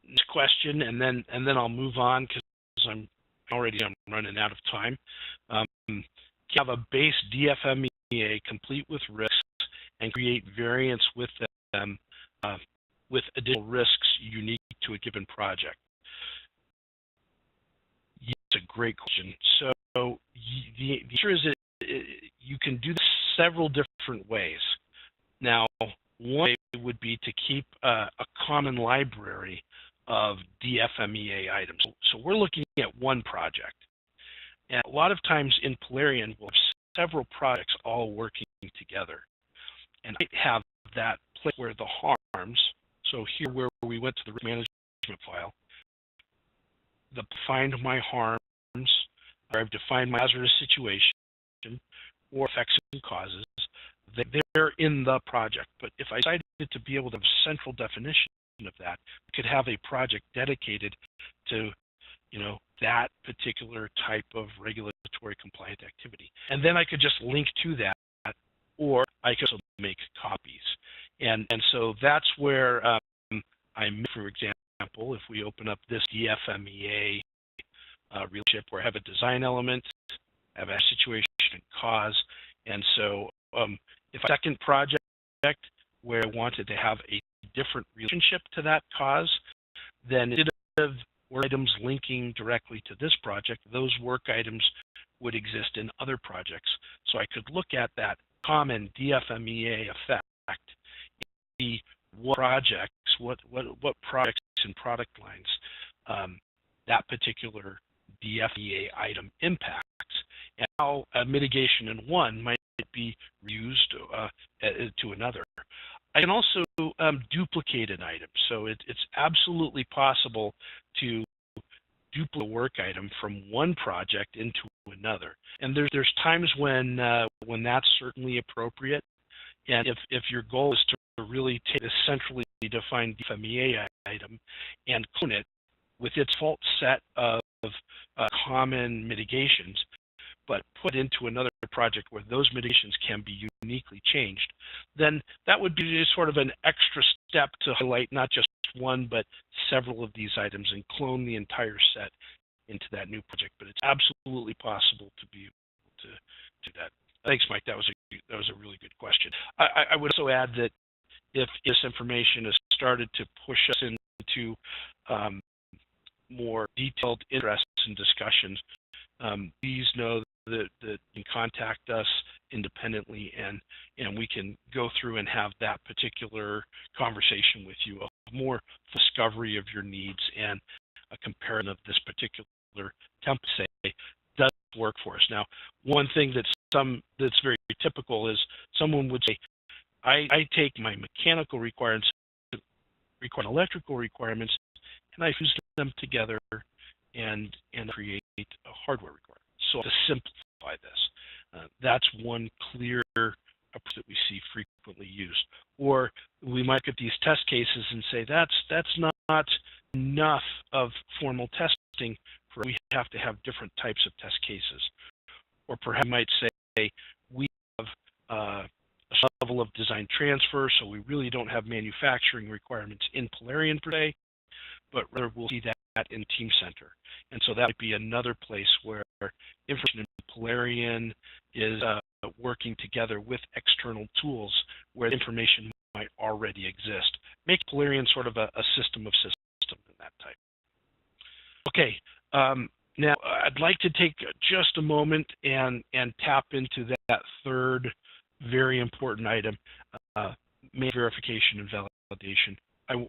Next question, and then I'll move on because I'm running out of time. You have a base DFMEA complete with risks and create variants with them with additional risks unique to a given project. It's a great question. So the answer is you can do this several different ways. Now, one way would be to keep a common library of DFMEA items. So we're looking at one project. And a lot of times in Polarion, we'll have several projects all working together. And I have that place where the harms, so here where we went to the risk management file, find my harms, or I've defined my hazardous situation, or effects and causes, they're in the project. But if I decided to be able to have a central definition of that, we could have a project dedicated to that particular type of regulatory compliant activity. And then I could just link to that, or I could also make copies. And so that's where for example, if we open up this DFMEA relationship where I have a design element, I have a situation and cause, and so if a second project where I wanted to have a different relationship to that cause, then instead of work items linking directly to this project, those work items would exist in other projects. So I could look at that common DFMEA effect, see what projects, what products and product lines that particular DFMEA item impacts, and how a mitigation in one might be used to another. I can also duplicate an item, so it's absolutely possible to duplicate a work item from one project into another. And there's times when that's certainly appropriate. And if your goal is to really take a centrally defined DFMEA item and clone it with its default set of common mitigations, but put into another project where those mitigations can be uniquely changed, then that would be sort of an extra step to highlight not just one, but several of these items and clone the entire set into that new project. But it's absolutely possible to be able to do that. Thanks, Mike. That was a really good question. I would also add that if this information has started to push us into more detailed interests and discussions, please know that you can contact us independently, and we can go through and have that particular conversation with you, a more discovery of your needs and a comparison of this particular template, say, does it work for us. Now, one thing that's very typical is someone would say, I take my mechanical requirements, electrical requirements, and I fuse them together and create a hardware requirement. So to simplify this, that's one clear approach that we see frequently used. Or we might get these test cases and say that's not enough of formal testing. We have to have different types of test cases. Or perhaps we might say we have a level of design transfer, so we really don't have manufacturing requirements in Polarion per se, but rather we'll see that in Team Center. And so that might be another place where information in Polarion is working together with external tools where information might already exist. Make Polarion sort of a system of systems in that type. Okay, now I'd like to take just a moment and tap into that third very important item, main verification and validation.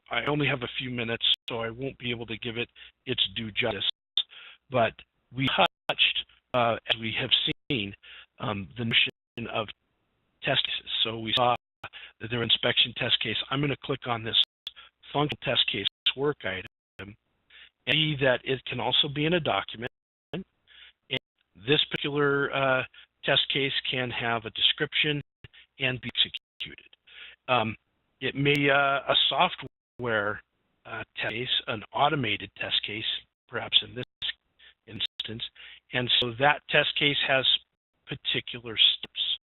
I only have a few minutes, so I won't be able to give it its due justice, but we touched, as we have seen, the notion of test cases. So we saw that there are inspection test case. I'm going to click on this functional test case work item and see that it can also be in a document. And this particular test case can have a description and be executed. It may be a software test case, an automated test case, perhaps in this instance, and so that test case has particular steps,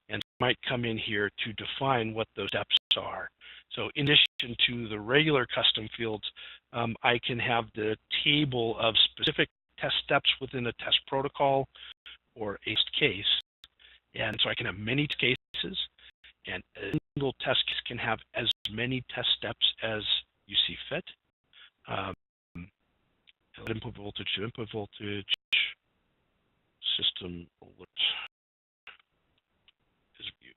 and might come in here to define what those steps are. So in addition to the regular custom fields, I can have the table of specific test steps within a test protocol or a test case. And so I can have many cases, and a single test case can have as many test steps as you see fit. Input voltage to input voltage, system alert is viewed.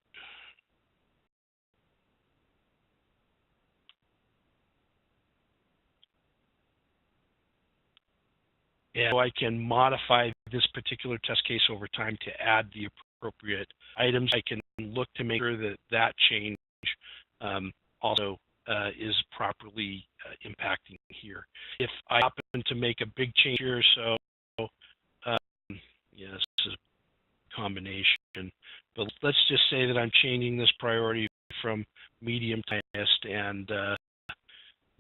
And so I can modify this particular test case over time to add the appropriate items. I can look to make sure that that change also is properly impacting here. If I happen to make a big change here, so yeah, this is a combination, but let's just say that I'm changing this priority from medium to highest, and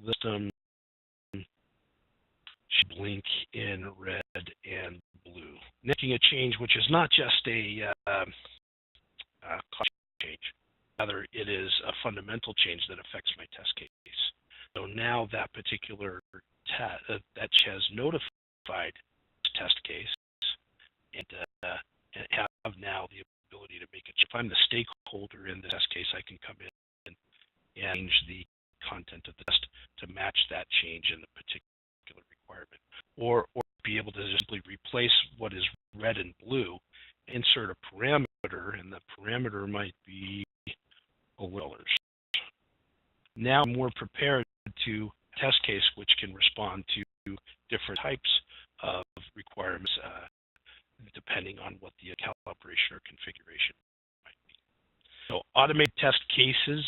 let them blink in red and blue, making a change which is not just a cost change. Rather, it is a fundamental change that affects my test case. So now that particular test that has notified this test case, and have now the ability to make it. If I'm the stakeholder in the test case, I can come in and change the content of the test to match that change in the particular requirement, or be able to simply replace what is red and blue, insert a parameter, and the parameter might be $1. Now I'm more prepared to test case which can respond to different types of requirements depending on what the calibration or configuration might be. So automated test cases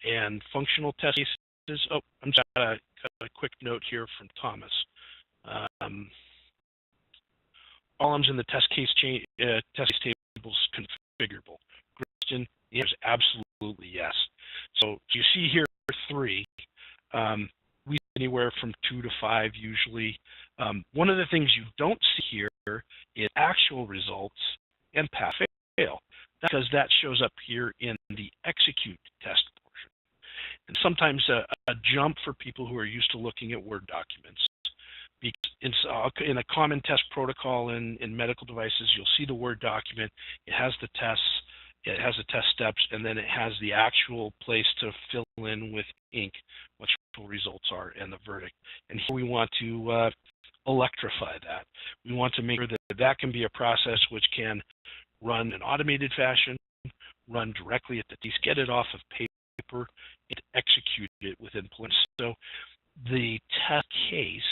and functional test cases. Oh, I'm just got a quick note here from Thomas. Columns in the test case tables configurable. Question, the answer is absolutely yes. So you see here 3. We anywhere from 2 to 5 usually. One of the things you don't see here is actual results and pass-fail, because that shows up here in the execute test portion. And sometimes a jump for people who are used to looking at Word documents. Because in a common test protocol in medical devices, you'll see the Word document. It has the tests, it has the test steps, and then it has the actual place to fill in with ink what the results are and the verdict. And here we want to electrify that. We want to make sure that that can be a process which can run in automated fashion, run directly at the test, get it off of paper, and execute it within Polarion. So the test case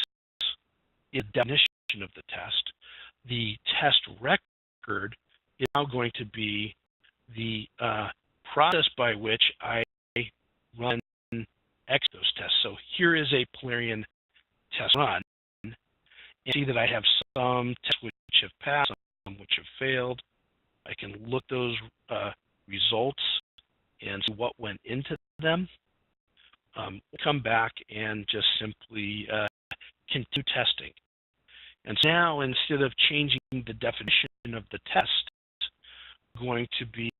is the definition of the test. The test record is now going to be the process by which I run those tests. So here is a Polarion test run, and see that I have some tests which have passed, some which have failed. I can look those results and see what went into them. Come back and just simply continue testing. And so now, instead of changing the definition of the test, we're going to be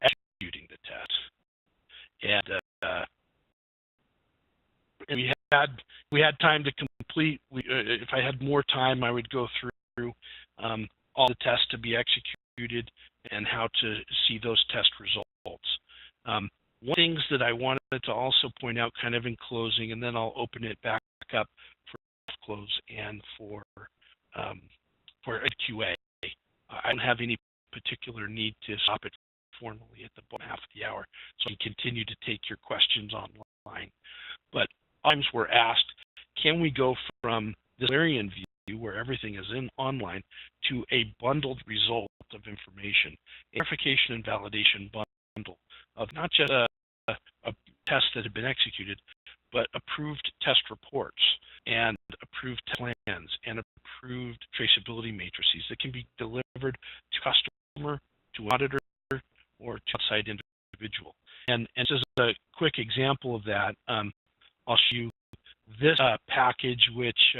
executing the test. And we had time to complete. If I had more time, I would go through all the tests to be executed and how to see those test results. One of the things that I wanted to also point out kind of in closing, and then I'll open it back up for close and for a QA. I don't have any particular need to stop it formally at the bottom half of the hour, so I can continue to take your questions online. But times we're asked, can we go from this Polarion view where everything is online to a bundled result of information, a verification and validation bundle of not just a test that had been executed, but approved test reports and approved test plans and approved traceability matrices that can be delivered to customer, to auditor, or to outside individual. And just as a quick example of that, I'll show you this package, which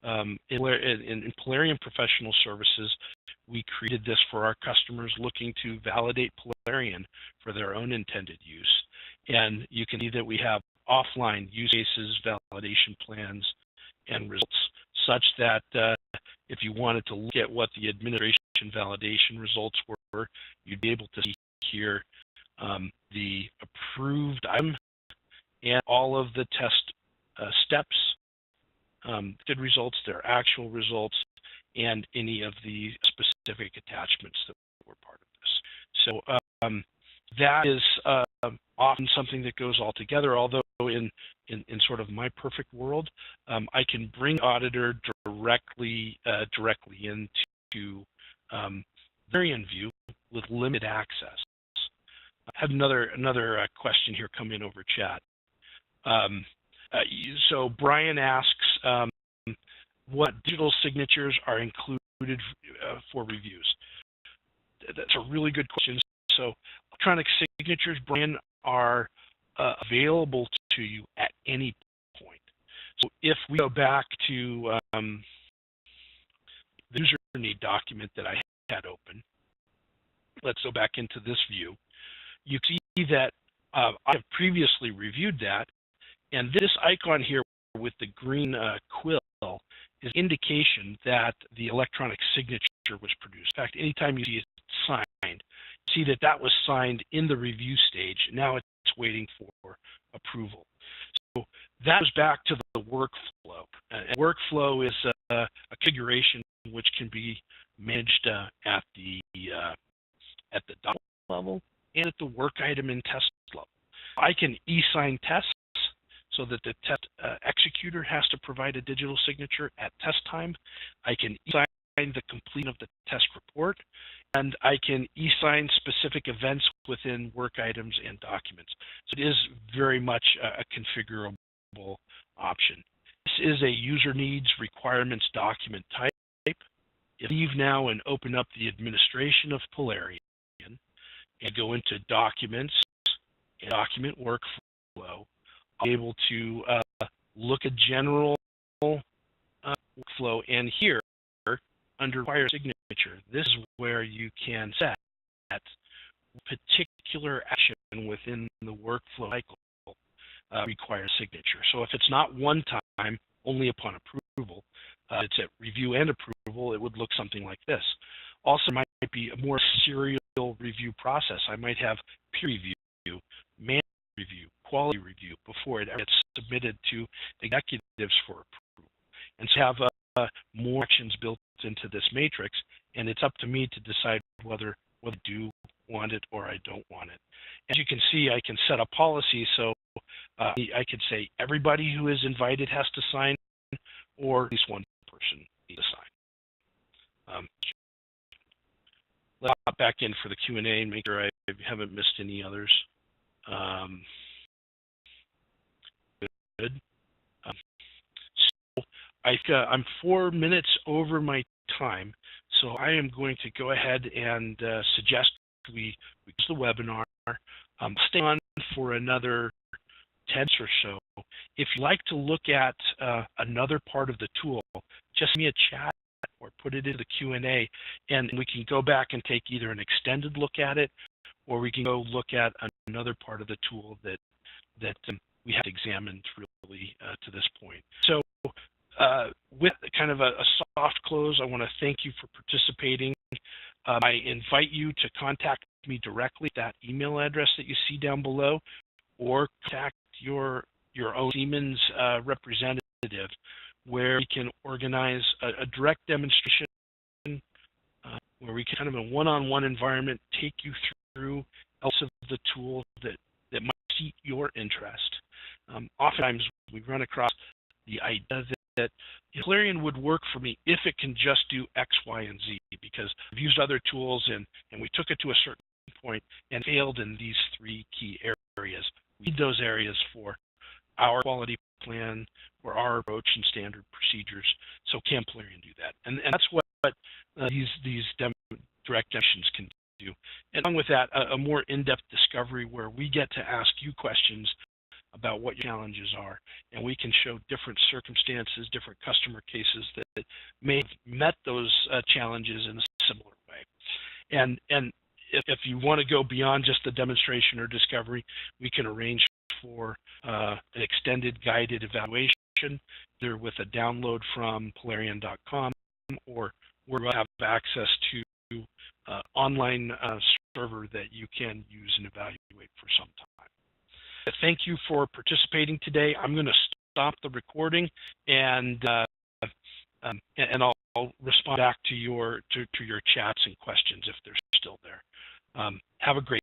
In Polarion Professional Services, we created this for our customers looking to validate Polarion for their own intended use. And you can see that we have offline use cases, validation plans, and results, such that if you wanted to look at what the administration validation results were, you'd be able to see here the approved item and all of the test steps, good results, their actual results, and any of the specific attachments that were part of this. So that is often something that goes all together, although in sort of my perfect world, I can bring the auditor directly into Polarion View with limited access. I had another question here come in over chat. So Brian asks, what digital signatures are included for reviews? That's a really good question. So electronic signatures, Brian, are available to you at any point. So if we go back to the user need document that I had open, let's go back into this view. You see that I have previously reviewed that, and this icon here with the green quill is indication that the electronic signature was produced. In fact, anytime you see it signed, see that that was signed in the review stage. Now it's waiting for approval. So that goes back to the workflow. And workflow is a configuration which can be managed at the document level and at the work item and test level. I can e-sign tests so that the test executor has to provide a digital signature at test time. I can e-sign the completion of the test report, and I can e-sign specific events within work items and documents. So it is very much a configurable option. This is a user needs requirements document type. If I leave now and open up the administration of Polarion and go into documents and document workflow, I'll be able to look at general workflow, and here under require signature, this is where you can set particular action within the workflow cycle requires signature. So if it's not one time, only upon approval, it's at review and approval, it would look something like this. Also, might be a more serial review process. I might have peer review, man review, quality review before it gets submitted to executives for approval. And so have more actions built into this matrix, and it's up to me to decide whether I do want it or I don't want it. As you can see, I can set a policy, so I could say everybody who is invited has to sign, or at least one person needs to sign. Let's hop back in for the Q&A and make sure I haven't missed any others. Good. So I'm 4 minutes over my time, so I am going to go ahead and suggest we close the webinar. Stay on for another 10 or so. If you'd like to look at another part of the tool, just send me a chat or put it into the Q&A, and we can go back and take either an extended look at it, or we can go look at another part of the tool that we have examined really to this point. So with kind of a soft close, I want to thank you for participating. I invite you to contact me directly at that email address that you see down below, or contact your own Siemens representative, where we can organize a direct demonstration where we can kind of in a one-on-one environment take you through elements of the tool that might suit your interest. Oftentimes we run across the idea that Polarion would work for me if it can just do X, Y, and Z, because we've used other tools and we took it to a certain point and failed in these 3 key areas. We need those areas for our quality plan, for our approach and standard procedures. So can Polarion do that? And that's what these direct demonstrations can do. And along with that, a more in-depth discovery where we get to ask you questions about what your challenges are, and we can show different circumstances, different customer cases that may have met those challenges in a similar way. And if you want to go beyond just the demonstration or discovery, we can arrange for an extended guided evaluation, either with a download from Polarion.com, or we'll have access to online server that you can use and evaluate for some time. Thank you for participating today. I'm going to stop the recording, and I'll respond back to your chats and questions if they're still there. Have a great